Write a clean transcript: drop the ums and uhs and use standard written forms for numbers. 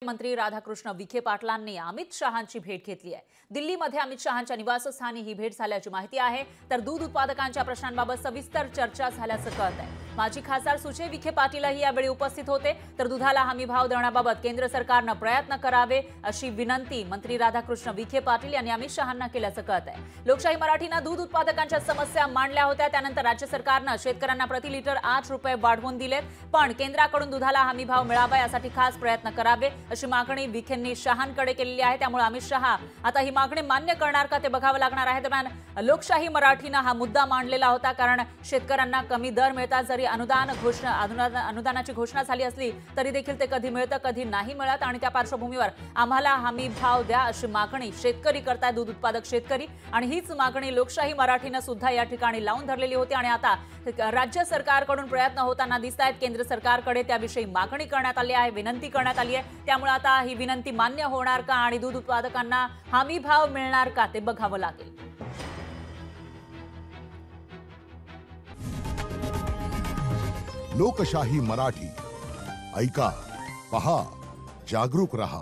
मंत्री राधाकृष्ण विखे पाटलांनी अमित शहांची भेट घेतली आहे। दिल्लीमध्ये अमित शहांच्या निवासस्थानी ही भेट झाल्याची माहिती आहे। तर दूध उत्पादकांच्या प्रश्नांबाबत सविस्तर चर्चा झाल्याचं कळत आहे। माजी खासदार सुजय विखे पाटीलही यावेळी उपस्थित होते। तर दुधाला हमी भाव देण्याबाबत केंद्र सरकारने प्रयत्न करावे अशी विनंती मंत्री राधाकृष्ण विखे पाटील यांनी अमित शहांना केल्याचं कळत आहे। लोकशाही मराठीने दूध उत्पादकांच्या समस्या मांडल्या होत्या। त्यानंतर राज्य सरकारने शेतकऱ्यांना प्रति लिटर 8 रुपये वाढवून दिलेत, पण केंद्राकडून दुधाला हमी भाव मिळावा यासाठी खास प्रयत्न करावे अशी मागणी विखेंनी शहांकडे केलेली आहे। त्यामुळे अमित शहा आता ही मागणी मान्य करणार का ते बघावं लागणार आहे। दरम्यान लोकशाही मराठीने हा मुद्दा मांडलेला होता, कारण शेतकऱ्यांना कमी दर मिळतात, जरी अनुदानाची घोषणा झाली असली तरी देखील ते कधी मिळतं कधी नाही मिळत, आणि त्या पार्श्वभूमीवर आम्हाला हमी भाव द्या अशी मागणी शेतकरी करतात, दूध उत्पादक शेतकरी, आणि हीच मागणी लोकशाही मराठीने सुद्धा या ठिकाणी लावून धरलेली होती। आणि आता राज्य सरकारकडून प्रयत्न होताना दिसत आहेत। केंद्र सरकारकडे त्याविषयी मागणी करण्यात आली आहे, विनंती करण्यात आली आहे। त्यामुळे आता ही विनंती मान्य होणार का आणि दूध उत्पादकांना हमी भाव मिळणार का ते बघावं लागेल। लोकशाही मराठी ऐका, पहा, जागरूक रहा।